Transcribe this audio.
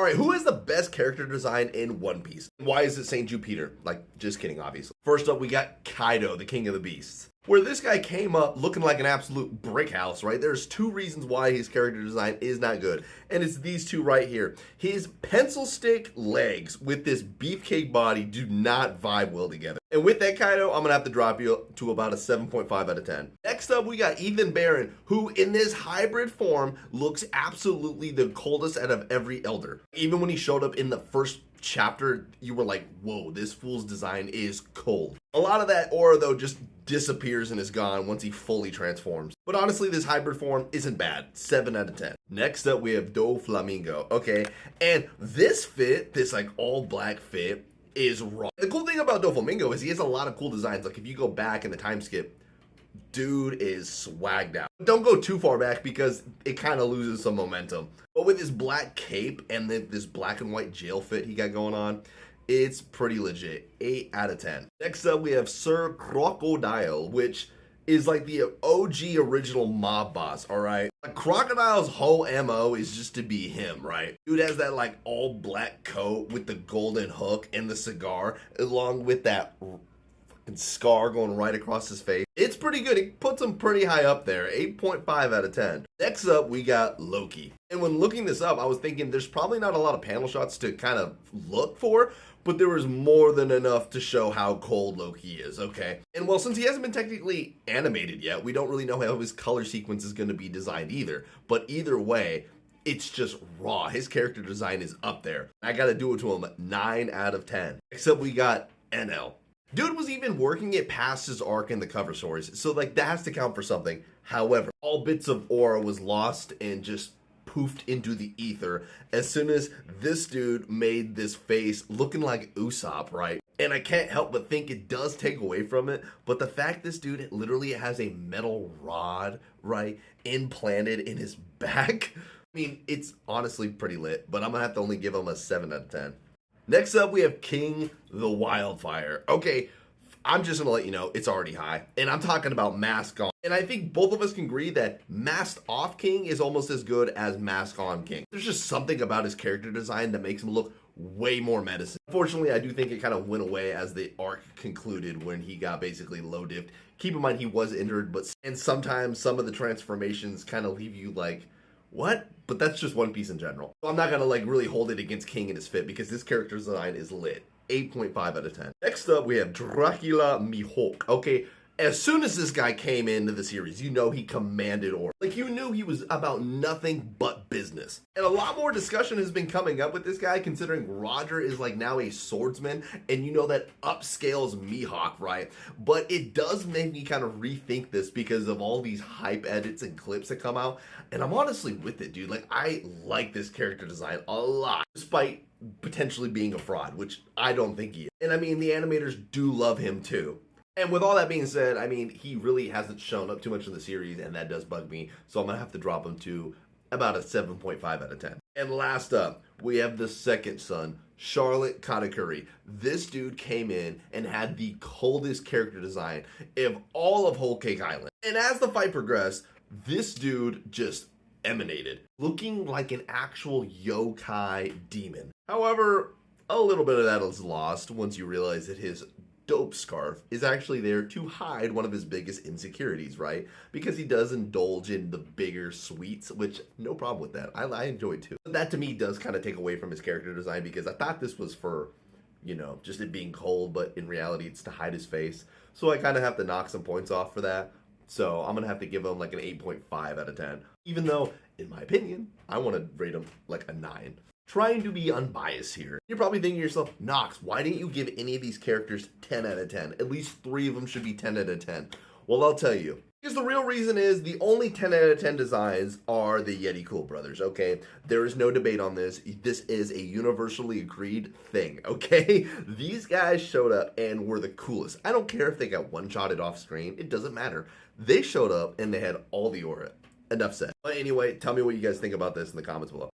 Alright, who is the best character design in One Piece? Why is it St. Jupiter? Like, just kidding, obviously. First up, we got Kaido, the King of the Beasts. Where this guy came up looking like an absolute brick house, right? There's two reasons why his character design is not good. And it's these two right here. His pencil stick legs with this beefcake body do not vibe well together. And with that, Kaido, I'm going to have to drop you to about a 7.5 out of 10. Next up, we got Ethan Barron, who in this hybrid form looks absolutely the coldest out of every elder. Even when he showed up in the first chapter, you were like, whoa, this fool's design is cold. A lot of that aura, though, just disappears and is gone once he fully transforms. But honestly, this hybrid form isn't bad. 7 out of 10. Next up, we have Doflamingo. Okay, and this fit, this like all black fit, is raw. The cool thing about Doflamingo is he has a lot of cool designs. Like if you go back in the time skip, dude is swagged out. Don't go too far back because it kind of loses some momentum. But with his black cape and then this black and white jail fit he got going on, it's pretty legit. 8 out of 10. Next up, we have Sir Crocodile, which is like the OG original mob boss, alright? Crocodile's whole MO is just to be him, right? Dude has that like all black coat with the golden hook and the cigar, along with that fucking scar going right across his face. It's pretty good. It puts him pretty high up there. 8.5 out of 10. Next up, we got Loki. And when looking this up, I was thinking there's probably not a lot of panel shots to kind of look for, but there was more than enough to show how cold Loki is, okay? And well, since he hasn't been technically animated yet, we don't really know how his color sequence is going to be designed either. But either way, it's just raw. His character design is up there. I got to do it to him. 9 out of 10. Except we got NL. Dude was even working it past his arc in the cover stories, so like that has to count for something. However, all bits of aura was lost and just poofed into the ether as soon as this dude made this face looking like Usopp, right? And I can't help but think it does take away from it, but the fact this dude literally has a metal rod, right, implanted in his back, I mean, it's honestly pretty lit, but I'm gonna have to only give him a 7 out of 10. Next up, we have King the Wildfire. Okay, I'm just gonna let you know, it's already high. And I'm talking about Mask On. And I think both of us can agree that Masked Off King is almost as good as Mask On King. There's just something about his character design that makes him look way more menacing. Unfortunately, I do think it kind of went away as the arc concluded when he got basically low dipped. Keep in mind, he was injured, and sometimes some of the transformations kind of leave you like, what? But that's just One Piece in general. So I'm not gonna like really hold it against King and his fit because this character design is lit. 8.5 out of 10. Next up, we have Dracula Mihawk. Okay, as soon as this guy came into the series, you know he commanded aura. Like you knew he was about nothing but business. And a lot more discussion has been coming up with this guy considering Roger is like now a swordsman and you know that upscales Mihawk, right? But it does make me kind of rethink this because of all these hype edits and clips that come out. And I'm honestly with it, dude. Like I like this character design a lot, despite potentially being a fraud, which I don't think he is. And I mean, the animators do love him too. And with all that being said, I mean, he really hasn't shown up too much in the series, and that does bug me. So I'm going to have to drop him to about a 7.5 out of 10. And last up, we have the second son, Charlotte Katakuri. This dude came in and had the coldest character design of all of Whole Cake Island. And as the fight progressed, this dude just emanated, looking like an actual yokai demon. However, a little bit of that is lost once you realize that his dope scarf is actually there to hide one of his biggest insecurities, right? Because he does indulge in the bigger sweets, which no problem with that. I enjoy it too. But that to me does kind of take away from his character design because I thought this was for, you know, just it being cold, but in reality it's to hide his face. So I kind of have to knock some points off for that. So I'm going to have to give him like an 8.5 out of 10. Even though, in my opinion, I want to rate him like a 9. Trying to be unbiased here. You're probably thinking to yourself, Knox, why didn't you give any of these characters 10 out of 10? At least 3 of them should be 10 out of 10. Well, I'll tell you. Because the real reason is the only 10 out of 10 designs are the Yeti Cool brothers, okay? There is no debate on this. This is a universally agreed thing, okay? These guys showed up and were the coolest. I don't care if they got one-shotted off screen. It doesn't matter. They showed up and they had all the aura. Enough said. But anyway, tell me what you guys think about this in the comments below.